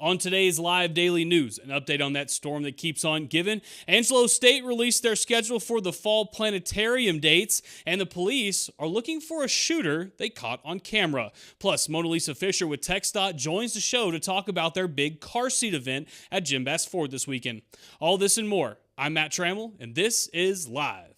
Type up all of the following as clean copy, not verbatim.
On today's live daily news, an update on that storm that keeps on giving. Angelo State released their schedule for the fall planetarium dates, and the police are looking for a shooter they caught on camera. Plus, Mona Lisa Fischer with TxDot joins the show to talk about their big car seat event at Jim Bass Ford this weekend. All this and more. I'm Matt Trammell, and this is Live.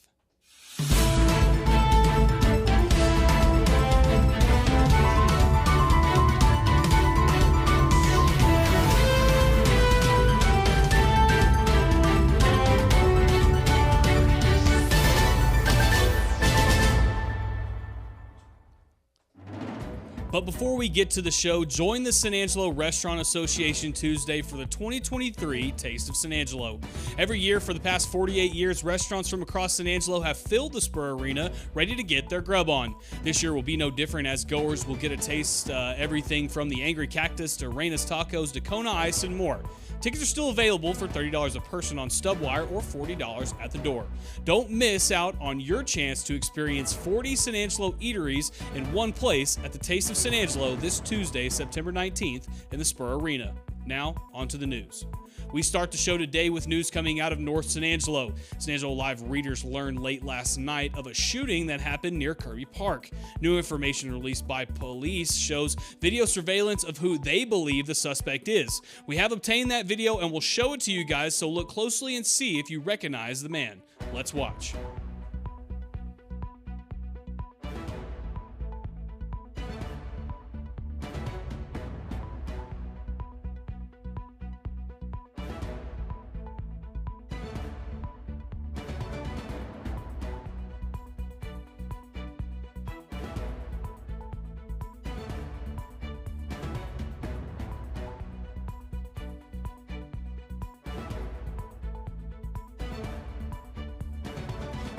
But before we get to the show, join the San Angelo Restaurant Association Tuesday for the 2023 Taste of San Angelo. Every year for the past 48 years, restaurants from across San Angelo have filled the Spur Arena ready to get their grub on. This year will be no different, as goers will get a taste everything from the Angry Cactus to Reina's Tacos to Kona Ice and more. Tickets are still available for $30 a person on Stubwire or $40 at the door. Don't miss out on your chance to experience 40 San Angelo eateries in one place at the Taste of San Angelo this Tuesday, September 19th in the Spur Arena. Now, on to the news. We start the show today with news coming out of North San Angelo. San Angelo Live readers learned late last night of a shooting that happened near Kirby Park. New information released by police shows video surveillance of who they believe the suspect is. We have obtained that video and we'll show it to you guys, so look closely and see if you recognize the man. Let's watch.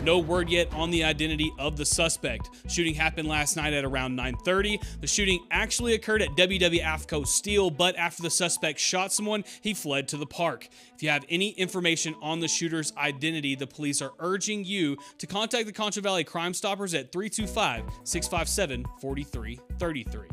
No word yet on the identity of the suspect. Shooting happened last night at around 9:30. The shooting actually occurred at WW Afco Steel, but after the suspect shot someone, he fled to the park. If you have any information on the shooter's identity, the police are urging you to contact the Concho Valley Crime Stoppers at 325-657-4333.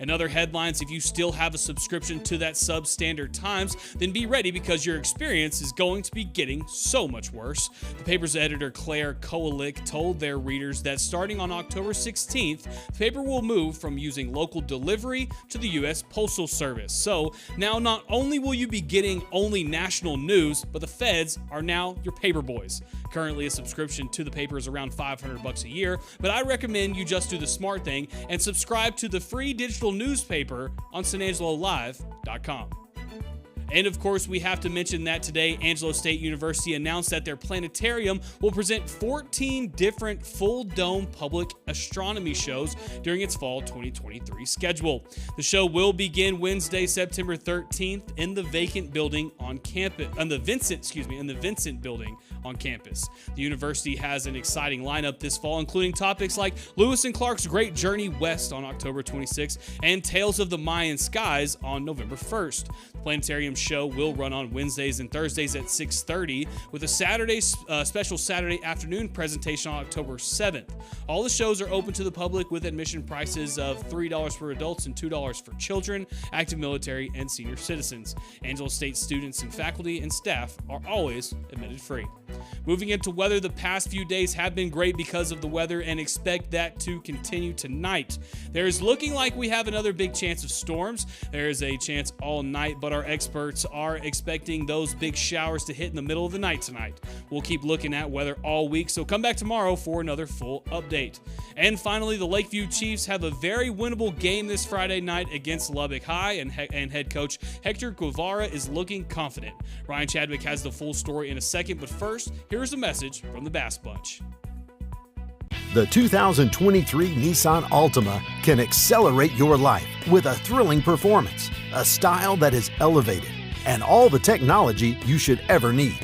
And other headlines, if you still have a subscription to that Substandard Times, then be ready because your experience is going to be getting so much worse. The paper's editor, Claire Koalik, told their readers that starting on October 16th, the paper will move from using local delivery to the U.S. Postal Service. So now not only will you be getting only national news, but the feds are now your paper boys. Currently, a subscription to the paper is around $500 a year, but I recommend you just do the smart thing and subscribe to the free digital newspaper on sanangelolive.com. And of course, we have to mention that today, Angelo State University announced that their planetarium will present 14 different full-dome public astronomy shows during its fall 2023 schedule. The show will begin Wednesday, September 13th in the vacant building on campus, in the Vincent building on campus. The university has an exciting lineup this fall, including topics like Lewis and Clark's Great Journey West on October 26th and Tales of the Mayan Skies on November 1st. The planetarium show will run on Wednesdays and Thursdays at 6:30 with a special Saturday afternoon presentation on October 7th. All the shows are open to the public with admission prices of $3 for adults and $2 for children, active military, and senior citizens. Angelo State students and faculty and staff are always admitted free. Moving into weather, the past few days have been great because of the weather and expect that to continue tonight. There is looking like we have another big chance of storms. There is a chance all night, but our experts are expecting those big showers to hit in the middle of the night tonight. We'll keep looking at weather all week, so come back tomorrow for another full update. And finally, the Lakeview Chiefs have a very winnable game this Friday night against Lubbock High, and head coach Hector Guevara is looking confident. Ryan Chadwick has the full story in a second, but first, here's a message from the Bass Bunch. The 2023 Nissan Altima can accelerate your life with a thrilling performance, a style that is elevated, and all the technology you should ever need.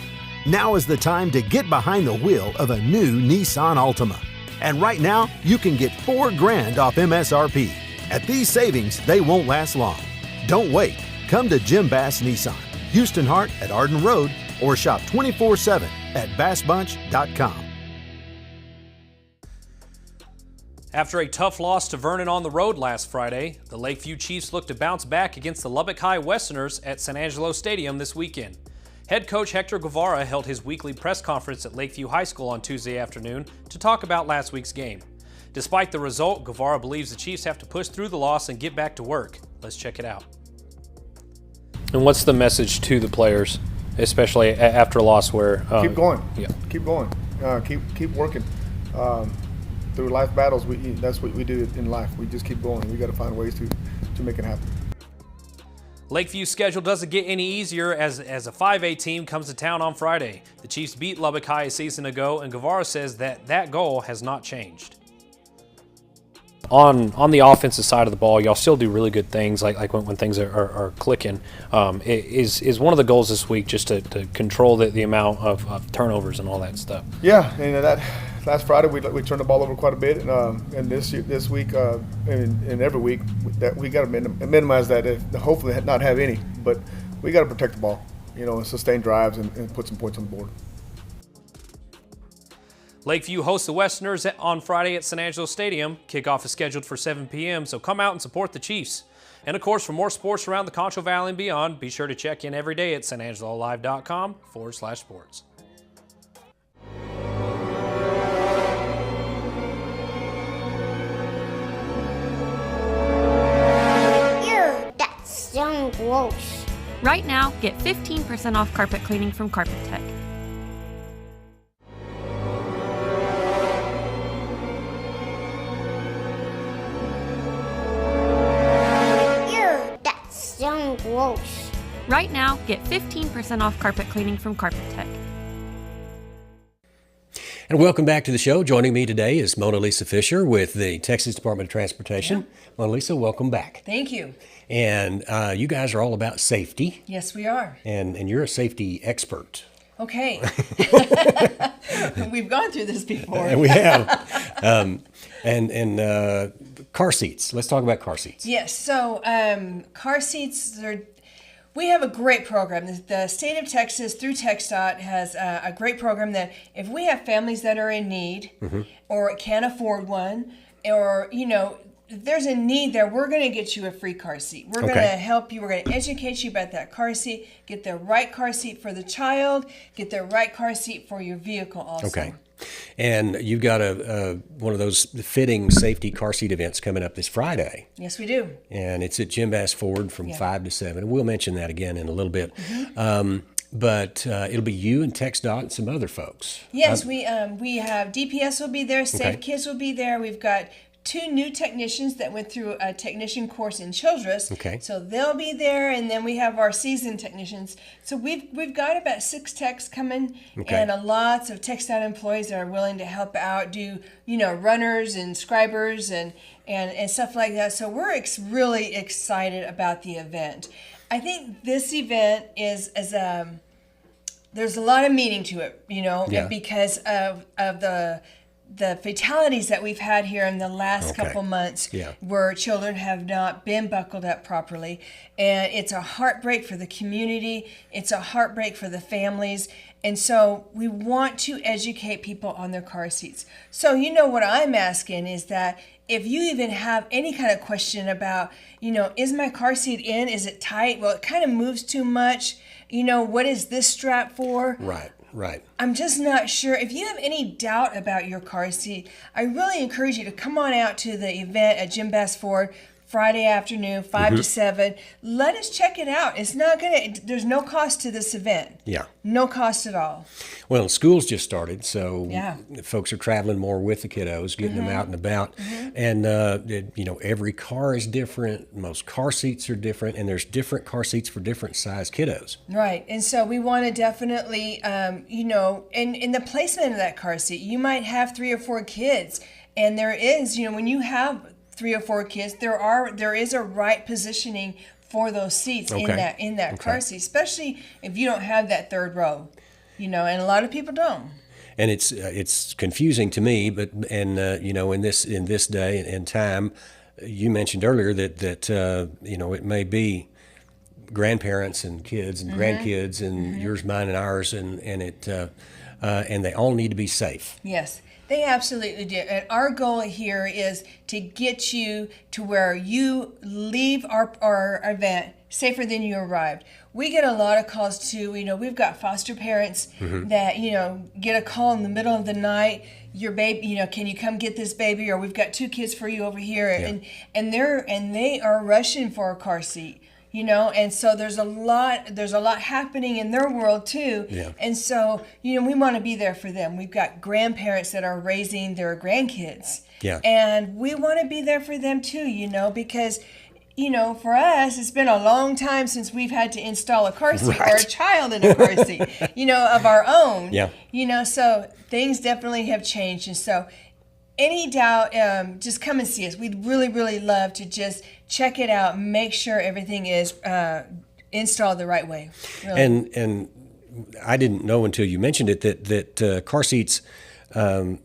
Now is the time to get behind the wheel of a new Nissan Altima. And right now, you can get $4,000 off MSRP. At these savings, they won't last long. Don't wait. Come to Jim Bass Nissan, Houston Hart at Arden Road, or shop 24/7 at bassbunch.com. After a tough loss to Vernon on the road last Friday, the Lakeview Chiefs look to bounce back against the Lubbock High Westerners at San Angelo Stadium this weekend. Head coach Hector Guevara held his weekly press conference at Lakeview High School on Tuesday afternoon to talk about last week's game. Despite the result, Guevara believes the Chiefs have to push through the loss and get back to work. Let's check it out. And what's the message to the players, especially after a loss where... keep going. Yeah. Keep going. Keep working. Through life battles, that's what we do in life. We just keep going. We got to find ways to make it happen. Lakeview's schedule doesn't get any easier as a 5A team comes to town on Friday. The Chiefs beat Lubbock High a season ago, and Guevara says that goal has not changed. On the offensive side of the ball, y'all still do really good things, like when things are clicking. Is one of the goals this week just to control the amount of turnovers and all that stuff? Yeah, and that last Friday we turned the ball over quite a bit, and this week and every week that we got to minimize that. Hopefully not have any, but we got to protect the ball, and sustain drives and put some points on the board. Lakeview hosts the Westerners on Friday at San Angelo Stadium. Kickoff is scheduled for 7 p.m., so come out and support the Chiefs. And of course, for more sports around the Concho Valley and beyond, be sure to check in every day at sanangelolive.com/sports. Ew, that's so gross. Right now, get 15% off carpet cleaning from Carpet Tech. Gross. Right now, get 15% off carpet cleaning from Carpet Tech. And welcome back to the show. Joining me today is Mona Lisa Fischer with the Texas Department of Transportation. Yeah. Mona Lisa, welcome back. Thank you. And you guys are all about safety. Yes, we are. And you're a safety expert. Okay. We've gone through this before. And we have. And car seats. Let's talk about car seats. Yes. So car seats we have a great program. The state of Texas through TxDot has a great program that if we have families that are in need or can't afford one, or if there's a need there, we're going to get you a free car seat. We're going to help you. We're going to educate you about that car seat, get the right car seat for the child, get the right car seat for your vehicle also. Okay. And you've got one of those fitting safety car seat events coming up this Friday. Yes, we do. And it's at Jim Bass Ford from 5 to 7. And we'll mention that again in a little bit. But it'll be you and TxDot and some other folks. Yes, we have DPS will be there, Safe Kids will be there. We've got 2 new technicians that went through a technician course in Childress. Okay. So they'll be there, and then we have our seasoned technicians. So we've got about 6 techs coming, and lots of TxDot employees that are willing to help out, do runners and scribers and stuff like that. So we're really excited about the event. I think this event is there's a lot of meaning to it, because of the fatalities that we've had here in the last couple months where children have not been buckled up properly. And it's a heartbreak for the community. It's a heartbreak for the families. And so we want to educate people on their car seats. So what I'm asking is that if you even have any kind of question about, is my car seat in? Is it tight? Well, it kind of moves too much. What is this strap for? Right. I'm just not sure. If you have any doubt about your car seat, I really encourage you to come on out to the event at Jim Bass Ford Friday afternoon, 5 to 7. Let us check it out. There's no cost to this event. Yeah. No cost at all. Well, school's just started, so folks are traveling more with the kiddos, getting them out and about. And, every car is different. Most car seats are different, and there's different car seats for different size kiddos. Right. And so we want to definitely, in the placement of that car seat, you might have 3 or 4 kids. And there is, when you have 3 or 4 kids, there is a right positioning for those seats in that car seat, especially if you don't have that third row, and a lot of people don't. And it's confusing to me, but in this day and time, you mentioned earlier that it may be grandparents and kids and grandkids and yours, mine, and ours, and they all need to be safe. Yes. They absolutely do. And our goal here is to get you to where you leave our event safer than you arrived. We get a lot of calls too. We've got foster parents that, get a call in the middle of the night. Your baby, can you come get this baby? Or we've got 2 kids for you over here. Yeah. And they are rushing for a car seat. And so there's a lot happening in their world too. Yeah. And so, we want to be there for them. We've got grandparents that are raising their grandkids. Yeah. And we want to be there for them too, because, for us, it's been a long time since we've had to install a car seat or a child in a car seat, of our own. Yeah. So things definitely have changed. And so any doubt, just come and see us. We'd really, really love to just check it out, make sure everything is installed the right way. Really. And I didn't know until you mentioned it that car seats are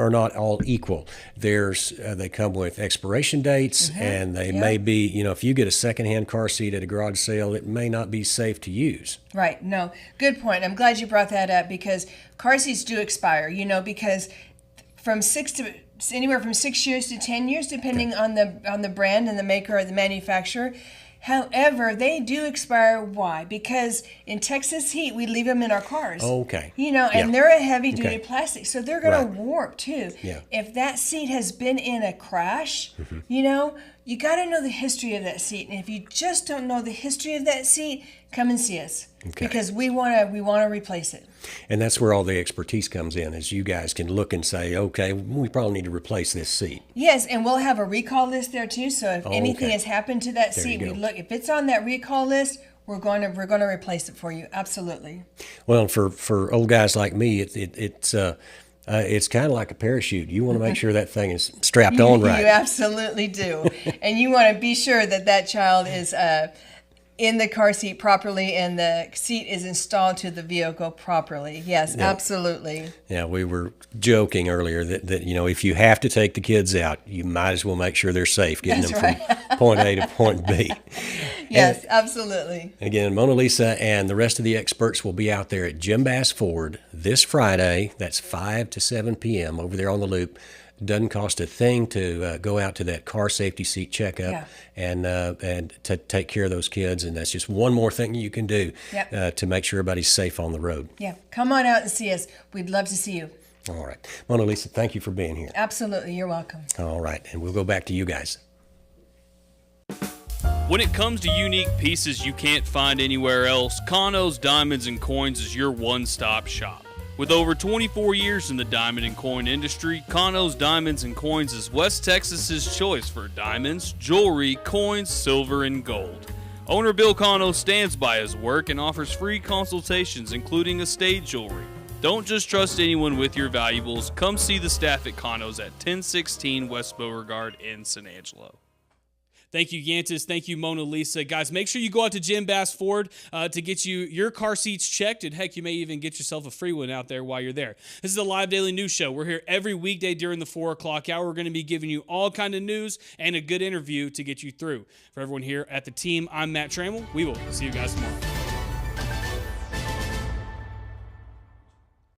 not all equal. They come with expiration dates, and they may be, if you get a secondhand car seat at a garage sale, it may not be safe to use. Right. No, good point. I'm glad you brought that up, because car seats do expire, because anywhere from 6 years to 10 years, depending on the brand and the maker or the manufacturer. However, they do expire. Why? Because in Texas heat, we leave them in our cars. Okay. And they're a heavy-duty plastic, so they're going to warp too. Yeah. If that seat has been in a crash, you got to know the history of that seat. And if you just don't know the history of that seat, come and see us, because we want to replace it. And that's where all the expertise comes in, is you guys can look and say, okay, we probably need to replace this seat. Yes, and we'll have a recall list there too. So if anything has happened to that seat, we look. If it's on that recall list, we're going to replace it for you. Absolutely. Well, for old guys like me, it's kind of like a parachute. You want to make sure that thing is strapped on right. You absolutely do, and you want to be sure that child is in the car seat properly and the seat is installed to the vehicle properly. Yes, absolutely. Yeah, we were joking earlier that if you have to take the kids out, you might as well make sure they're safe getting them from point A to point B. Yes, absolutely. Again, Mona Lisa and the rest of the experts will be out there at Jim Bass Ford this Friday. That's 5 to 7 p.m. over there on the Loop. Doesn't cost a thing to go out to that car safety seat checkup and to take care of those kids. And that's just one more thing you can do to make sure everybody's safe on the road. Yeah, come on out and see us. We'd love to see you. All right. Mona Lisa, thank you for being here. Absolutely. You're welcome. All right. And we'll go back to you guys. When it comes to unique pieces you can't find anywhere else, Kano's Diamonds and Coins is your one-stop shop. With over 24 years in the diamond and coin industry, Kano's Diamonds and Coins is West Texas's choice for diamonds, jewelry, coins, silver, and gold. Owner Bill Kano stands by his work and offers free consultations, including estate jewelry. Don't just trust anyone with your valuables. Come see the staff at Kano's at 1016 West Beauregard in San Angelo. Thank you, Yantis. Thank you, Mona Lisa. Guys, make sure you go out to Jim Bass Ford to get your car seats checked. And heck, you may even get yourself a free one out there while you're there. This is a live daily news show. We're here every weekday during the 4 o'clock hour. We're going to be giving you all kind of news and a good interview to get you through. For everyone here at the team, I'm Matt Trammell. We will see you guys tomorrow.